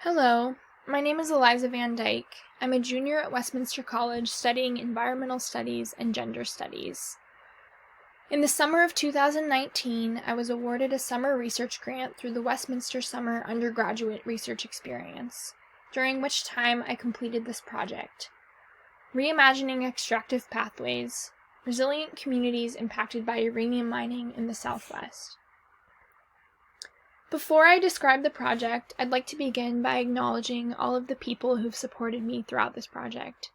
Hello, my name is Eliza Van Dyk. I'm a junior at Westminster College studying environmental studies and gender studies. In the summer of 2019, I was awarded a summer research grant through the Westminster Summer Undergraduate Research Experience, during which time I completed this project: Reimagining Extractive Pathways, Resilient Communities Impacted by Uranium Mining in the Southwest. Before I describe the project, I'd like to begin by acknowledging all of the people who've supported me throughout this project.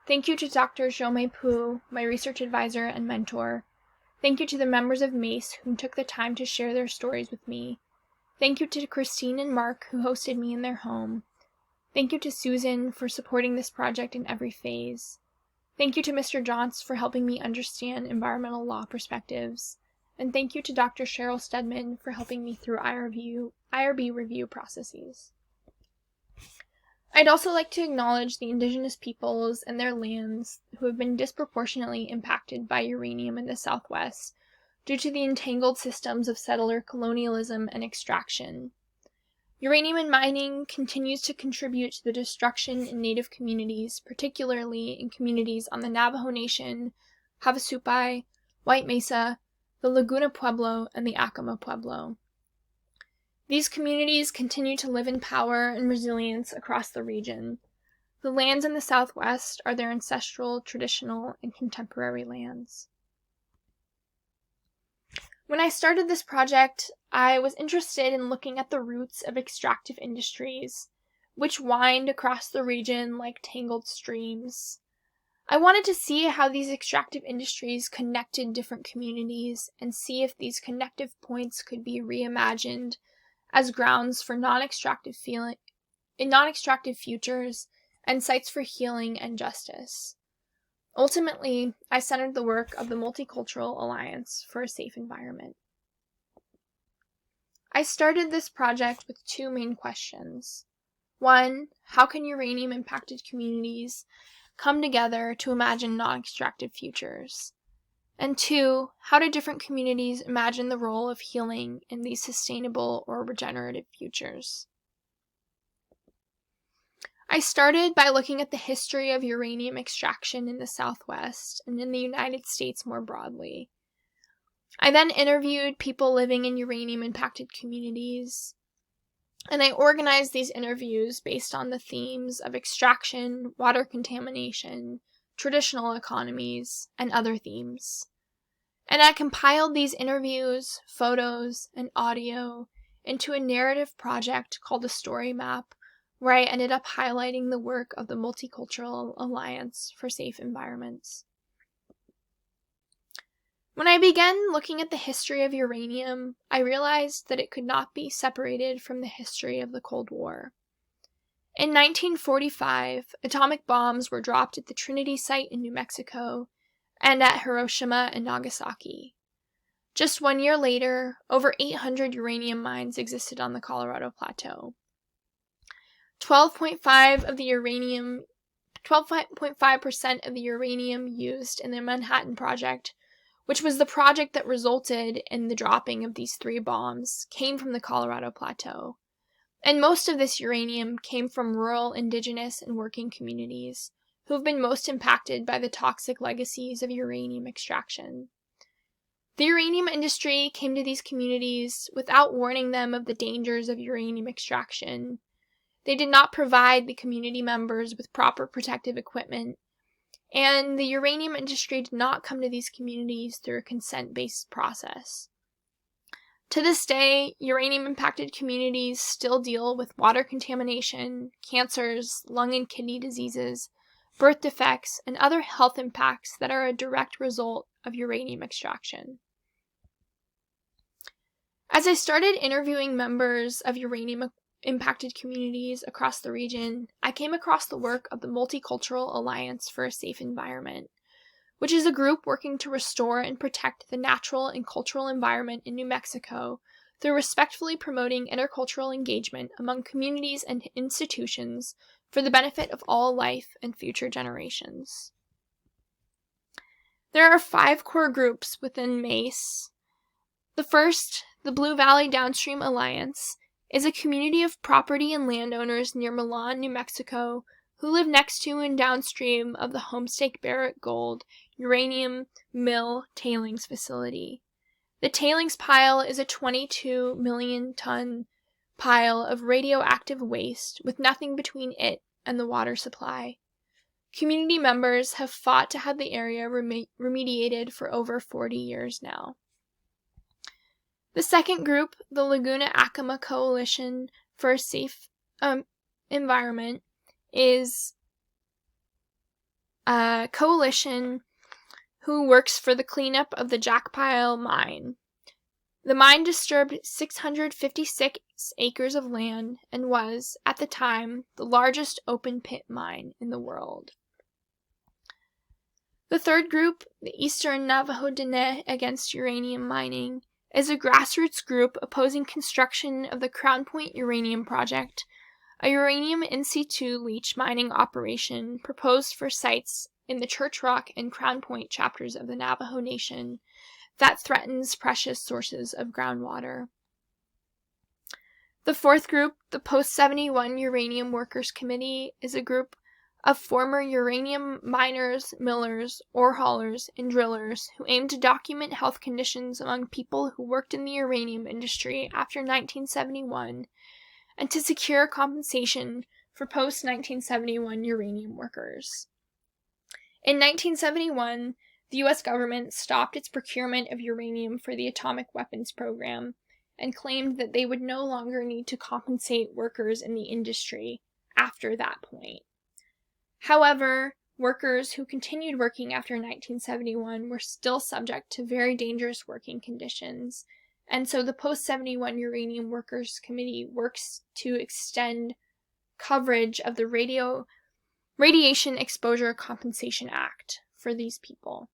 Thank you to Dr. Xiaomei Pu, my research advisor and mentor. Thank you to the members of MACE who took the time to share their stories with me. Thank you to Christine and Mark who hosted me in their home. Thank you to Susan for supporting this project in every phase. Thank you to Mr. Johns for helping me understand environmental law perspectives. And thank you to Dr. Cheryl Stedman for helping me through IRB review processes. I'd also like to acknowledge the indigenous peoples and their lands who have been disproportionately impacted by uranium in the Southwest due to the entangled systems of settler colonialism and extraction. Uranium mining continues to contribute to the destruction in Native communities, particularly in communities on the Navajo Nation, Havasupai, White Mesa, the Laguna Pueblo, and the Acoma Pueblo. These communities continue to live in power and resilience across the region. The lands in the Southwest are their ancestral, traditional, and contemporary lands. When I started this project, I was interested in looking at the roots of extractive industries, which wind across the region like tangled streams. I wanted to see how these extractive industries connected different communities and see if these connective points could be reimagined as grounds for non-extractive futures and sites for healing and justice. Ultimately, I centered the work of the Multicultural Alliance for a Safe Environment. I started this project with two main questions. One, how can uranium-impacted communities come together to imagine non-extractive futures? And two, how do different communities imagine the role of healing in these sustainable or regenerative futures? I started by looking at the history of uranium extraction in the Southwest and in the United States more broadly. I then interviewed people living in uranium-impacted communities, and I organized these interviews based on the themes of extraction, water contamination, traditional economies, and other themes. And I compiled these interviews, photos, and audio into a narrative project called a story map, where I ended up highlighting the work of the Multicultural Alliance for Safe Environments. When I began looking at the history of uranium, I realized that it could not be separated from the history of the Cold War. In 1945, atomic bombs were dropped at the Trinity site in New Mexico and at Hiroshima and Nagasaki. Just 1 year later, over 800 uranium mines existed on the Colorado Plateau. 12.5% of the uranium used in the Manhattan Project, which was the project that resulted in the dropping of these 3 bombs, came from the Colorado Plateau. And most of this uranium came from rural, indigenous, and working communities, who have been most impacted by the toxic legacies of uranium extraction. The uranium industry came to these communities without warning them of the dangers of uranium extraction. They did not provide the community members with proper protective equipment, and the uranium industry did not come to these communities through a consent-based process. To this day, uranium-impacted communities still deal with water contamination, cancers, lung and kidney diseases, birth defects, and other health impacts that are a direct result of uranium extraction. As I started interviewing members of uranium-impacted communities across the region, I came across the work of the Multicultural Alliance for a Safe Environment, which is a group working to restore and protect the natural and cultural environment in New Mexico through respectfully promoting intercultural engagement among communities and institutions for the benefit of all life and future generations. There are 5 core groups within MACE. The first, the Blue Valley Downstream Alliance, is a community of property and landowners near Milan, New Mexico, who live next to and downstream of the Homestake Barrick Gold uranium mill tailings facility. The tailings pile is a 22 million ton pile of radioactive waste with nothing between it and the water supply. Community members have fought to have the area remediated for over 40 years now. The second group, the Laguna Acoma Coalition for a Safe Environment, is a coalition who works for the cleanup of the Jackpile mine. The mine disturbed 656 acres of land and was, at the time, the largest open-pit mine in the world. The third group, the Eastern Navajo Diné Against Uranium Mining, is a grassroots group opposing construction of the Crown Point Uranium Project, a uranium in situ leach mining operation proposed for sites in the Church Rock and Crown Point chapters of the Navajo Nation that threatens precious sources of groundwater. The fourth group, the Post-71 Uranium Workers Committee, is a group of former uranium miners, millers, ore haulers, and drillers who aim to document health conditions among people who worked in the uranium industry after 1971 and to secure compensation for post-1971 uranium workers. In 1971, the U.S. government stopped its procurement of uranium for the atomic weapons program and claimed that they would no longer need to compensate workers in the industry after that point. However, workers who continued working after 1971 were still subject to very dangerous working conditions, and so the Post-71 Uranium Workers Committee works to extend coverage of the Radiation Exposure Compensation Act for these people.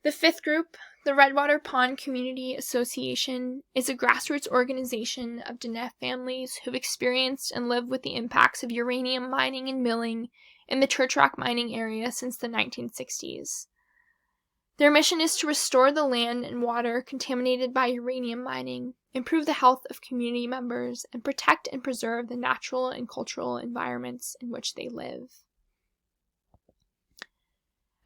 The fifth group, the Redwater Pond Community Association, is a grassroots organization of Diné families who've experienced and lived with the impacts of uranium mining and milling in the Church Rock mining area since the 1960s. Their mission is to restore the land and water contaminated by uranium mining, improve the health of community members, and protect and preserve the natural and cultural environments in which they live.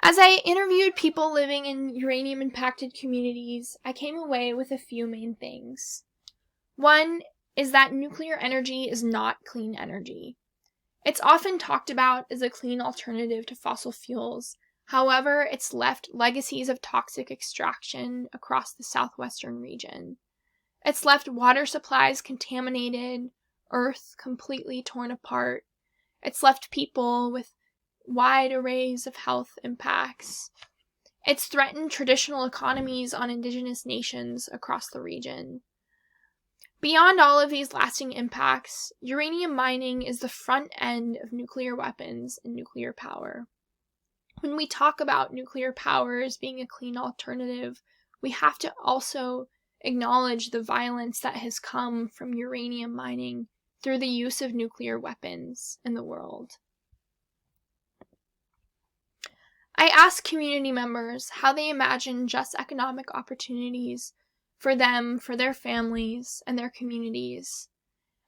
As I interviewed people living in uranium-impacted communities, I came away with a few main things. One is that nuclear energy is not clean energy. It's often talked about as a clean alternative to fossil fuels. However, it's left legacies of toxic extraction across the southwestern region. It's left water supplies contaminated, earth completely torn apart. It's left people with wide arrays of health impacts. It's threatened traditional economies on indigenous nations across the region. Beyond all of these lasting impacts, uranium mining is the front end of nuclear weapons and nuclear power. When we talk about nuclear power as being a clean alternative, we have to also acknowledge the violence that has come from uranium mining through the use of nuclear weapons in the world. I asked community members how they imagine just economic opportunities for them, for their families, and their communities.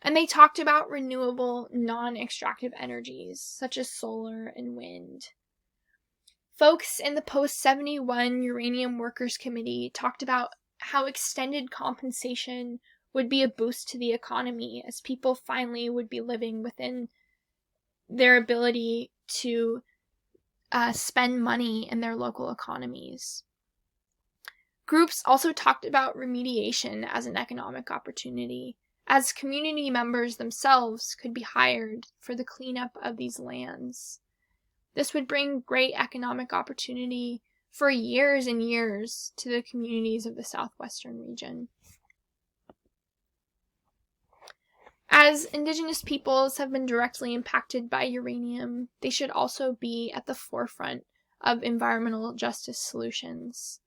And they talked about renewable, non-extractive energies, such as solar and wind. Folks in the Post-71 Uranium Workers Committee talked about how extended compensation would be a boost to the economy, as people finally would be living within their ability to spend money in their local economies. Groups also talked about remediation as an economic opportunity, as community members themselves could be hired for the cleanup of these lands. This would bring great economic opportunity for years and years to the communities of the southwestern region. As indigenous peoples have been directly impacted by uranium, they should also be at the forefront of environmental justice solutions.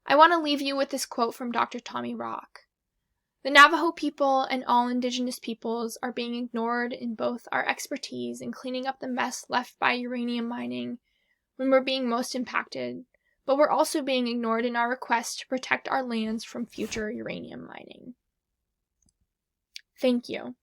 I want to leave you with this quote from Dr. Tommy Rock. The Navajo people and all indigenous peoples are being ignored in both our expertise in cleaning up the mess left by uranium mining when we're being most impacted, but we're also being ignored in our request to protect our lands from future uranium mining. Thank you.